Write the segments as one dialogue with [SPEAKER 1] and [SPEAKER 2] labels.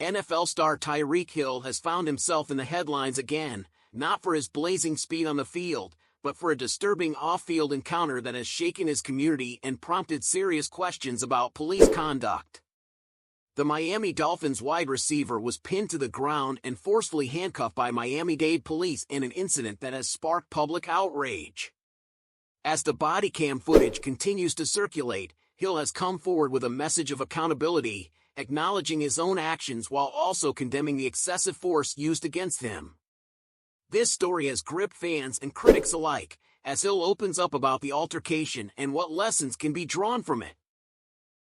[SPEAKER 1] NFL star Tyreek Hill has found himself in the headlines again, not for his blazing speed on the field, but for a disturbing off-field encounter that has shaken his community and prompted serious questions about police conduct. The Miami Dolphins wide receiver was pinned to the ground and forcefully handcuffed by Miami-Dade police in an incident that has sparked public outrage. As the bodycam footage continues to circulate, Hill has come forward with a message of accountability, acknowledging his own actions while also condemning the excessive force used against him. This story has gripped fans and critics alike, as Hill opens up about the altercation and what lessons can be drawn from it.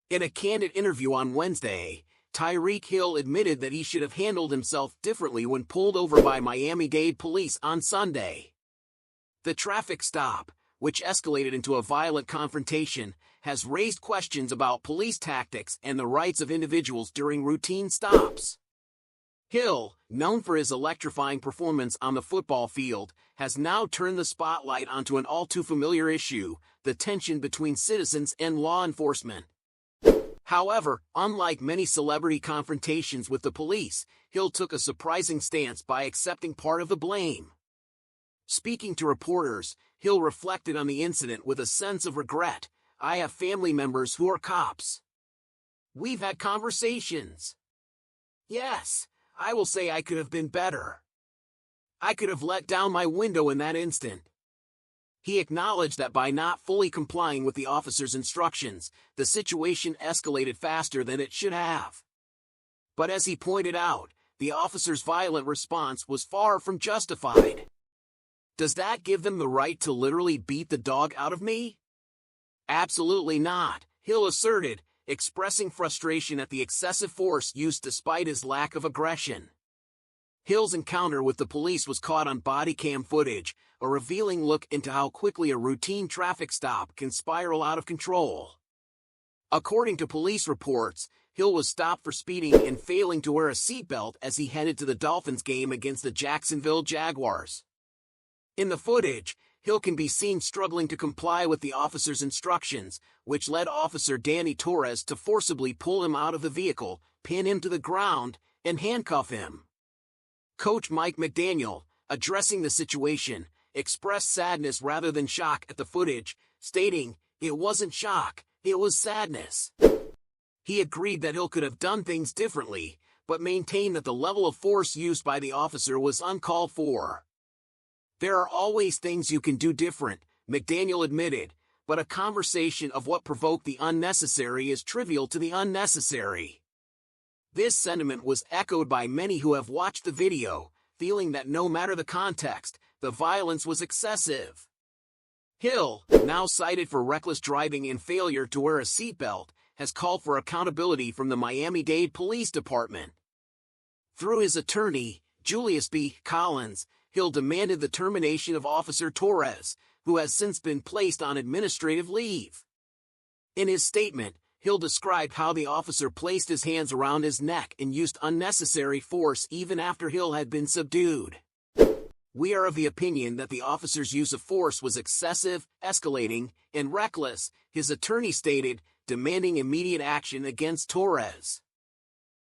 [SPEAKER 1] In a candid interview on Wednesday, Tyreek Hill admitted that he should have handled himself differently when pulled over by Miami-Dade police on Sunday. The traffic stop, which escalated into a violent confrontation, has raised questions about police tactics and the rights of individuals during routine stops. Hill, known for his electrifying performance on the football field, has now turned the spotlight onto an all-too-familiar issue, the tension between citizens and law enforcement. However, unlike many celebrity confrontations with the police, Hill took a surprising stance by accepting part of the blame. Speaking to reporters, Hill reflected on the incident with a sense of regret. "I have family members who are cops. We've had conversations. Yes, I will say I could have been better. I could have let down my window in that instant." He acknowledged that by not fully complying with the officer's instructions, the situation escalated faster than it should have. But as he pointed out, the officer's violent response was far from justified. "Does that give them the right to literally beat the dog out of me?" "Absolutely not," Hill asserted, expressing frustration at the excessive force used despite his lack of aggression. Hill's encounter with the police was caught on bodycam footage, a revealing look into how quickly a routine traffic stop can spiral out of control. According to police reports, Hill was stopped for speeding and failing to wear a seatbelt as he headed to the Dolphins game against the Jacksonville Jaguars. In the footage, Hill can be seen struggling to comply with the officer's instructions, which led Officer Danny Torres to forcibly pull him out of the vehicle, pin him to the ground, and handcuff him. Coach Mike McDaniel, addressing the situation, expressed sadness rather than shock at the footage, stating, "It wasn't shock, it was sadness." He agreed that Hill could have done things differently, but maintained that the level of force used by the officer was uncalled for. "There are always things you can do different," McDaniel admitted, but a conversation of what provoked the unnecessary is trivial to the unnecessary. This sentiment was echoed by many who have watched the video, feeling that no matter the context, the violence was excessive. Hill, now cited for reckless driving and failure to wear a seatbelt, has called for accountability from the Miami-Dade Police Department. Through his attorney, Julius B. Collins, Hill demanded the termination of Officer Torres, who has since been placed on administrative leave. In his statement, Hill described how the officer placed his hands around his neck and used unnecessary force even after Hill had been subdued. "We are of the opinion that the officer's use of force was excessive, escalating, and reckless," his attorney stated, demanding immediate action against Torres.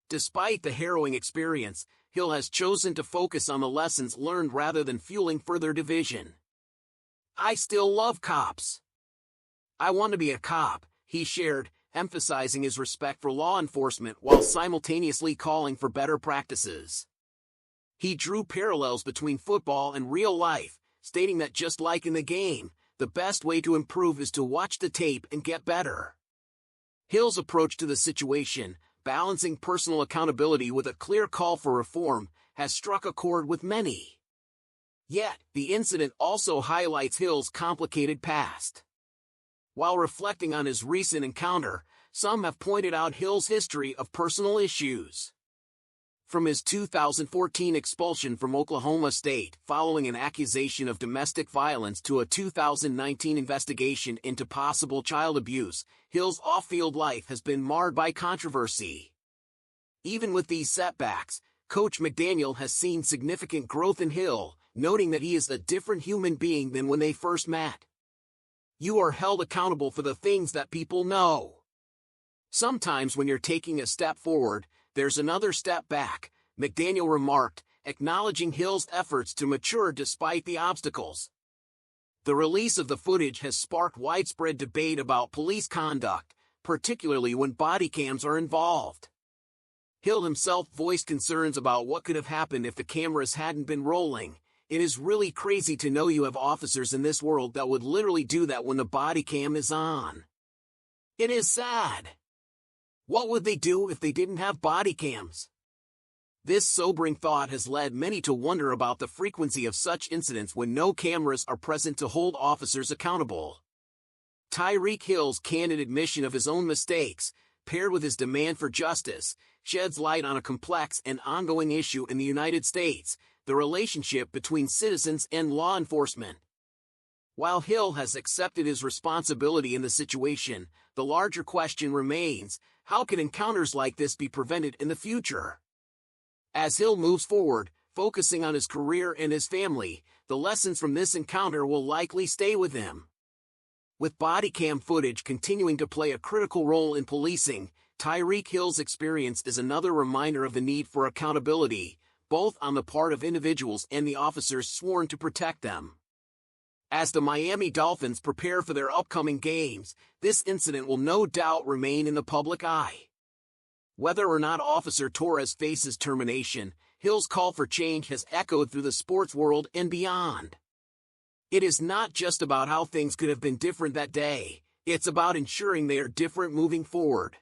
[SPEAKER 1] Despite the harrowing experience, Hill has chosen to focus on the lessons learned rather than fueling further division. "I still love cops. I want to be a cop," he shared, emphasizing his respect for law enforcement while simultaneously calling for better practices. He drew parallels between football and real life, stating that just like in the game, the best way to improve is to watch the tape and get better. Hill's approach to the situation, balancing personal accountability with a clear call for reform, has struck a chord with many. Yet, the incident also highlights Hill's complicated past. While reflecting on his recent encounter, some have pointed out Hill's history of personal issues. From his 2014 expulsion from Oklahoma State following an accusation of domestic violence to a 2019 investigation into possible child abuse, Hill's off-field life has been marred by controversy. Even with these setbacks, Coach McDaniel has seen significant growth in Hill, noting that he is a different human being than when they first met. "You are held accountable for the things that people know. Sometimes when you're taking a step forward, "There's another step back," McDaniel remarked, acknowledging Hill's efforts to mature despite the obstacles. The release of the footage has sparked widespread debate about police conduct, particularly when body cams are involved. Hill himself voiced concerns about what could have happened if the cameras hadn't been rolling. "It is really crazy to know you have officers in this world that would literally do that when the body cam is on. It is sad. What would they do if they didn't have body cams?" This sobering thought has led many to wonder about the frequency of such incidents when no cameras are present to hold officers accountable. Tyreek Hill's candid admission of his own mistakes, paired with his demand for justice, sheds light on a complex and ongoing issue in the United States: the relationship between citizens and law enforcement. While Hill has accepted his responsibility in the situation, the larger question remains: how can encounters like this be prevented in the future? As Hill moves forward, focusing on his career and his family, the lessons from this encounter will likely stay with him. With body cam footage continuing to play a critical role in policing, Tyreek Hill's experience is another reminder of the need for accountability, both on the part of individuals and the officers sworn to protect them. As the Miami Dolphins prepare for their upcoming games, this incident will no doubt remain in the public eye. Whether or not Officer Torres faces termination, Hill's call for change has echoed through the sports world and beyond. It is not just about how things could have been different that day, it's about ensuring they are different moving forward.